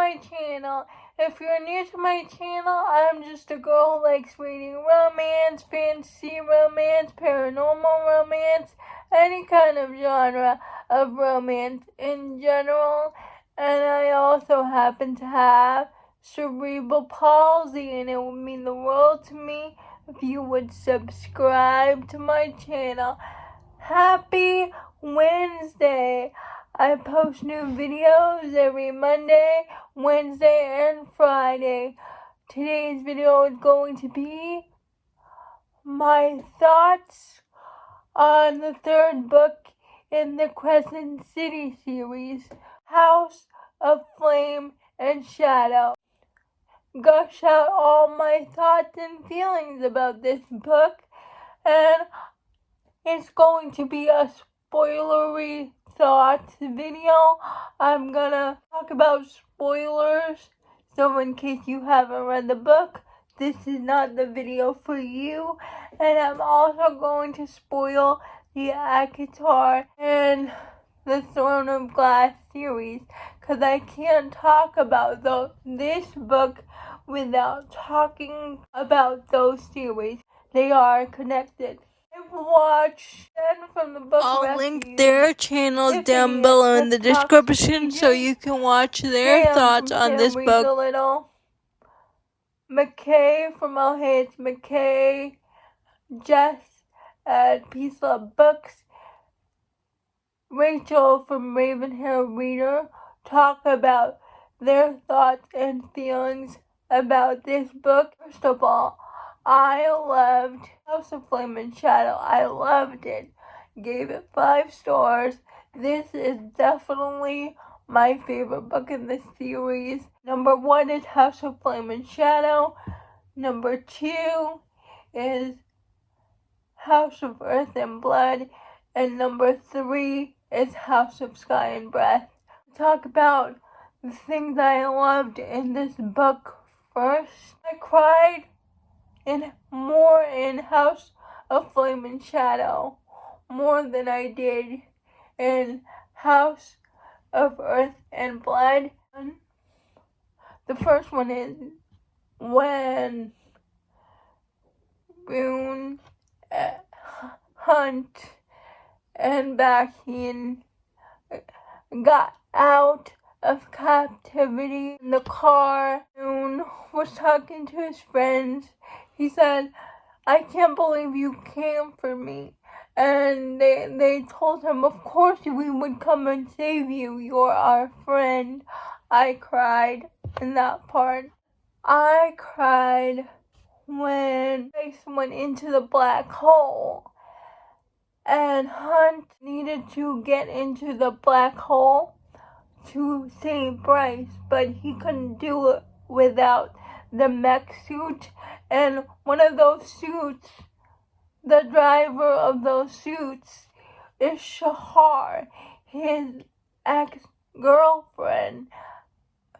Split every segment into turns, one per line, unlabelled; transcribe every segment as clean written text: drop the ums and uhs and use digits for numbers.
my channel. If you're new to my channel, I'm just a girl who likes reading romance, fantasy romance, paranormal romance, any kind of genre of romance in general. And I also happen to have cerebral palsy, and it would mean the world to me if you would subscribe to my channel. Happy Wednesday! I post new videos every Monday, Wednesday, and Friday. Today's video is going to be my thoughts on the third book in the Crescent City series, House of Flame and Shadow. Gush out all my thoughts and feelings about this book, and it's going to be a spoilery thoughts video. I'm gonna talk about spoilers, so in case you haven't read the book, this is not the video for you. And I'm also going to spoil the ACOTAR and the Throne of Glass series, because I can't talk about this book without talking about those series. They are connected. Watch from the book. I'll link their channel down below in the description so you can watch their thoughts on this book. A little. McKay from Oh Hey It's McKay, Jess at Peace Love Books, Rachel from Ravenhair Reader talk about their thoughts and feelings about this book. First of all, I loved House of Flame and Shadow. I loved it. Gave it 5 stars. This is definitely my favorite book in the series. Number 1 is House of Flame and Shadow. Number 2 is House of Earth and Blood. And number 3 is House of Sky and Breath. Talk about the things I loved in this book first. I cried more in House of Flame and Shadow, more than I did in House of Earth and Blood. The first one is when Boone, Hunt, and Bastian got out of captivity in the car. Boone was talking to his friends. He said, "I can't believe you came for me." And they told him, "Of course we would come and save you. You're our friend." I cried in that part. I cried when Bryce went into the black hole. And Hunt needed to get into the black hole to save Bryce, but he couldn't do it without the mech suit. And one of those suits, the driver of those suits, is Shahar, his ex-girlfriend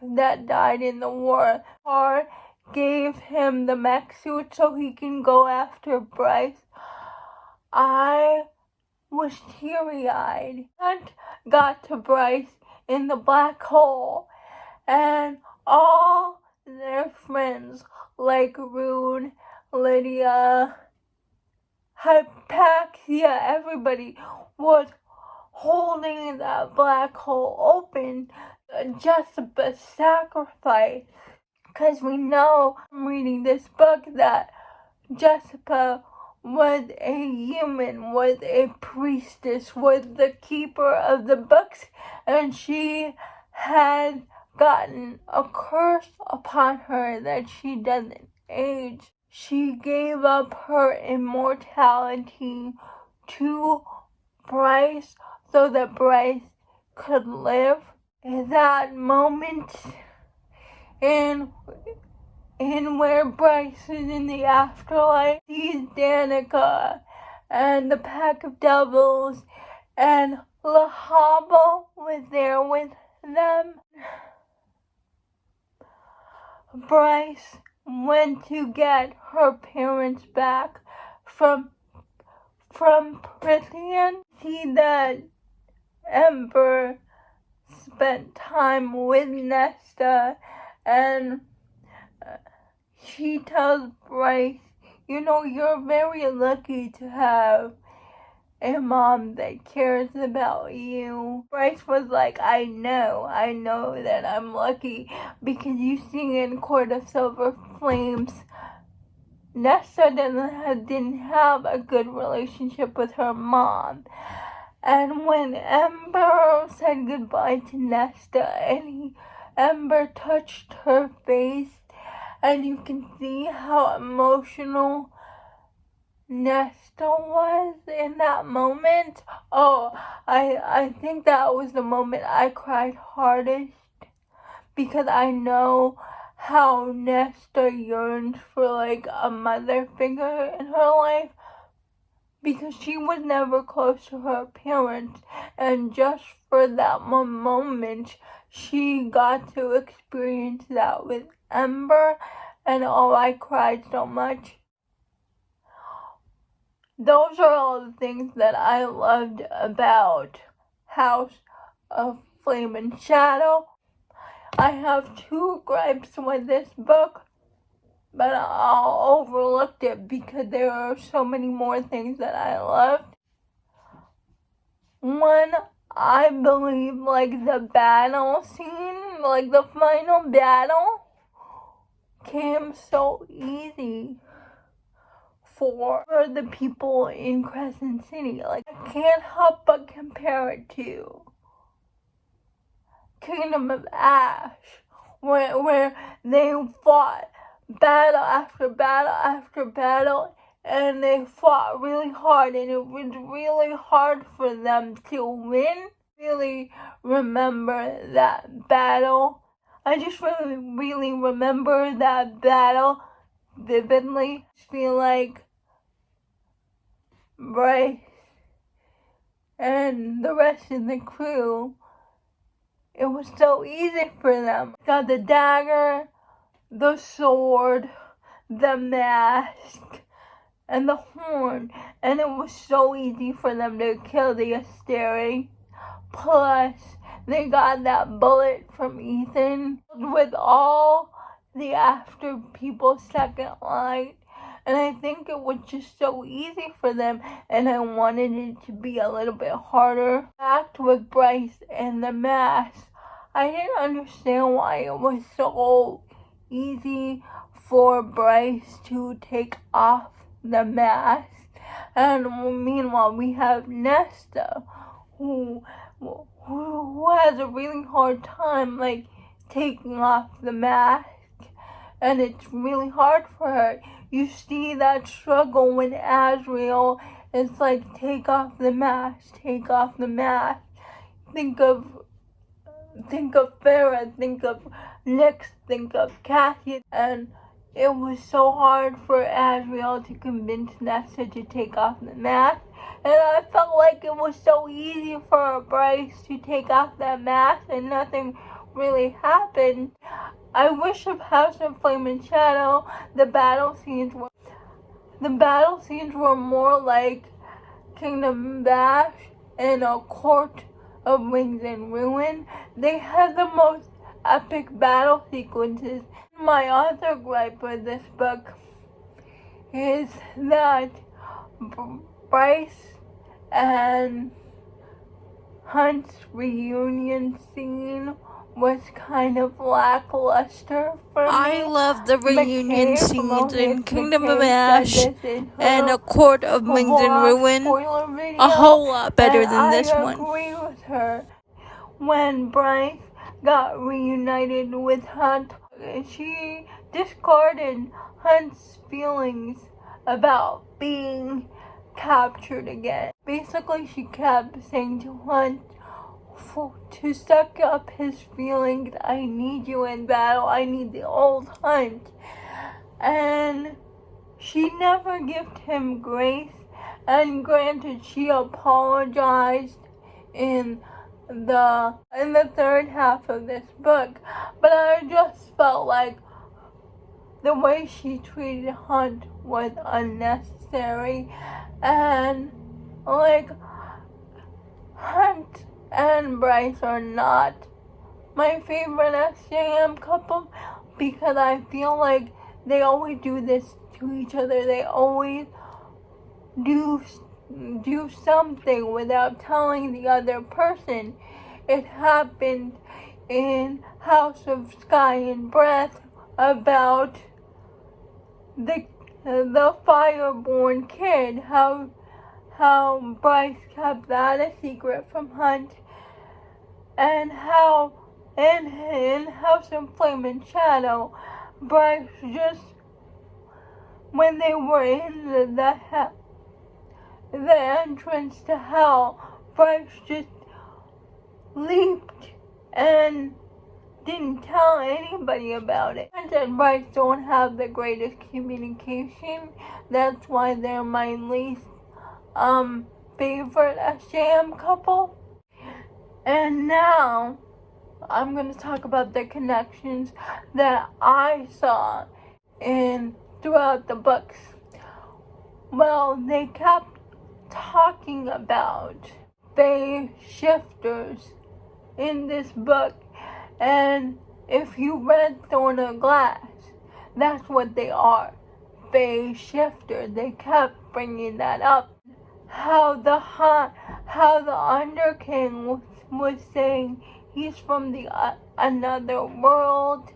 that died in the war. Shahar gave him the mech suit so he can go after Bryce. I was teary-eyed. Hunt got to Bryce in the black hole, and all their friends like Rune, Lydia, Hypaxia, everybody was holding that black hole open just a sacrifice. Because we know from reading this book that Jessica was a human, was a priestess, was the keeper of the books, and she had gotten a curse upon her that she doesn't age. She gave up her immortality to Bryce so that Bryce could live. In that moment, in where Bryce is in the afterlife, sees Danica and the pack of devils, and Lahaba was there with them. Bryce went to get her parents back from Prithian. See that Emperor spent time with Nesta, and she tells Bryce, you're very lucky to have a mom that cares about you. Bryce was like, I know that I'm lucky, because you see in Court of Silver Flames, Nesta didn't have a good relationship with her mom. And when Ember said goodbye to Nesta, and Ember touched her face, and you can see how emotional Nesta was in that moment. Oh, I think that was the moment I cried hardest, because I know how Nesta yearns for like a mother figure in her life, because she was never close to her parents, and just for that one moment she got to experience that with Ember, and oh, I cried so much. Those are all the things that I loved about House of Flame and Shadow. I have 2 gripes with this book, but I'll overlook it because there are so many more things that I loved. One, I believe the battle scene, the final battle, came so easy for the people in Crescent City. I can't help but compare it to Kingdom of Ash, where they fought battle after battle after battle, and they fought really hard, and it was really hard for them to win. Really remember that battle. I just really remember that battle vividly. I feel like Bryce and the rest of the crew, it was so easy for them. Got the dagger, the sword, the mask, and the horn, and it was so easy for them to kill the Asteri. Plus, they got that bullet from Ethan with all the after people's second light, and I think it was just so easy for them, and I wanted it to be a little bit harder. Back with Bryce and the mask, I didn't understand why it was so easy for Bryce to take off the mask, and meanwhile we have Nesta, who has a really hard time taking off the mask, and it's really hard for her. You see that struggle when Azriel is take off the mask, take off the mask. Think of Farrah, think of Nyx, think of Cassie, and it was so hard for Azriel to convince Nesta to take off the mask, and I felt like it was so easy for Bryce to take off that mask and nothing really happened. I wish of House of Flame and Shadow, the battle scenes were more like Kingdom of Ash and A Court of Wings and Ruin. They had the most epic battle sequences. My other gripe with this book is that Bryce and Hunt's reunion scene was kind of lackluster for me.
I love the reunion scenes in Kingdom of Ash and A Court of Wings and Ruin a whole lot better than this one.
I agree with her. When Bryce got reunited with Hunt, she discarded Hunt's feelings about being captured again. Basically, she kept saying to Hunt to suck up his feelings. I need you in battle. I need the old Hunt. And she never gave him grace. And granted, she apologized in the third half of this book, but I just felt like the way she treated Hunt was unnecessary, and Hunt and Bryce are not my favorite SJM couple because I feel like they always do this to each other. They always do something without telling the other person. It happened in House of Sky and Breath about the Fireborn kid, how Bryce kept that a secret from Hunt, and how in House of Flame and Shadow, Bryce just, when they were in the entrance to hell, Bryce just leaped and didn't tell anybody about it. Hunt and Bryce don't have the greatest communication. That's why they're my least favorite SJM couple. And now I'm going to talk about the connections that I saw throughout the books. Well, they kept talking about phase shifters in this book, and if you read Thorn of Glass, that's what they are, phase shifters. They kept bringing that up. How the Underking was saying he's from the another world.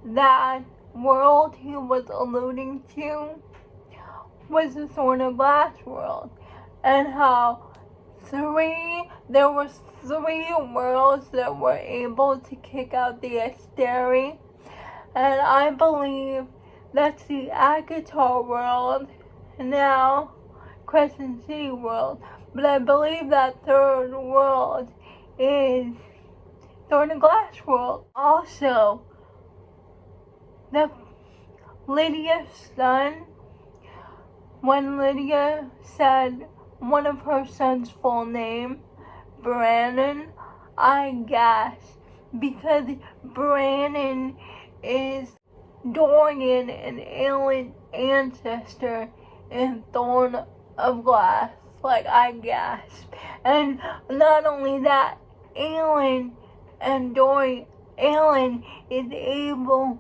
That world he was alluding to was the Thorn of Glass world, and how there were 3 worlds that were able to kick out the Asteri, and I believe that's the ACOTAR world, now Crescent City world, but I believe that 3rd world is Thorn of Glass world. Also, Lydia's son, when Lydia said one of her son's full name, Brannon, I gasped, because Brannon is Dorian, an alien ancestor in Thorn of Glass. Like, I gasped. And not only that, Aelin is able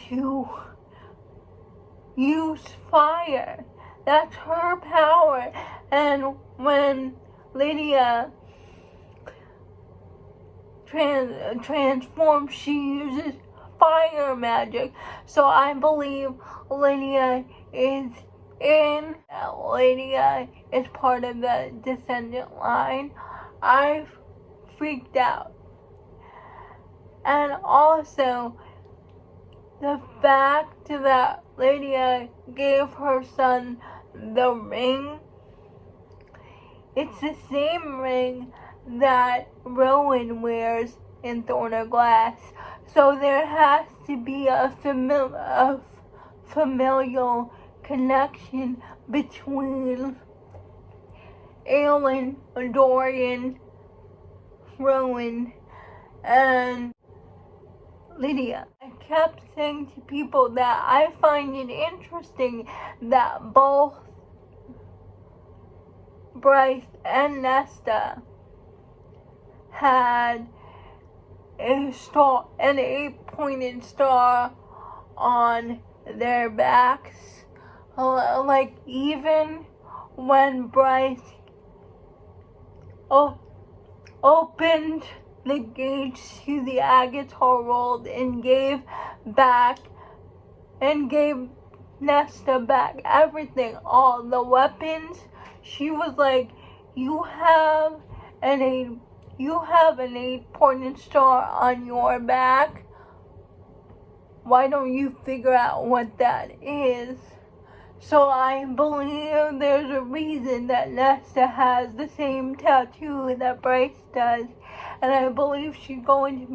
to use fire. That's her power. And when Lydia transforms, she uses fire magic. So I believe Lydia is part of the descendant line. I freaked out. And also, the fact that Lydia gave her son the ring, it's the same ring that Rowan wears in Thorn of Glass. So there has to be a familial connection between Aelin, Dorian, Rowan, and Lydia. I kept saying to people that I find it interesting that both Bryce and Nesta had an 8-pointed star on their backs. Like, even when Bryce opened the gates to the ACOTAR world and gave Nesta back everything, all the weapons, she was like, you have an 8-pointed star on your back. Why don't you figure out what that is? So I believe there's a reason that Nesta has the same tattoo that Bryce does, and I believe she's going to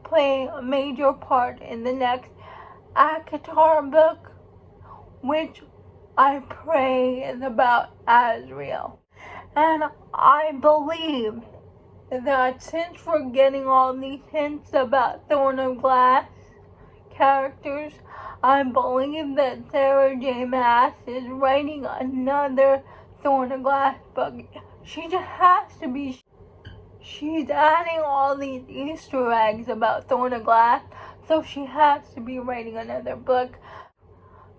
play a major part in the next ACOTAR book, which I pray is about Azrael. And I believe that since we're getting all these hints about Thorn of Glass characters, I believe that Sarah J. Maas is writing another Thorn of Glass book. She just has to be. She's adding all these Easter eggs about Thorn of Glass, so she has to be writing another book.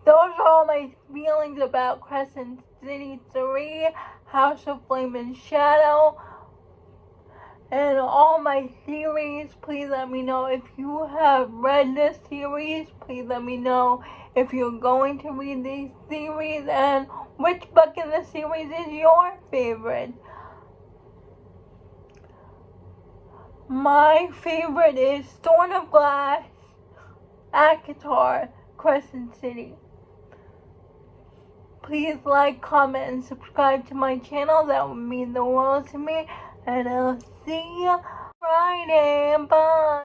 Those are all my feelings about Crescent City 3, House of Flame and Shadow, and all my theories. Please let me know if you have read this series. Please let me know if you're going to read these series and which book in the series is your favorite. My favorite is Thorn of Glass, ACOTAR, Crescent City. Please like, comment, and subscribe to my channel. That would mean the world to me. And I'll see you Friday. Bye.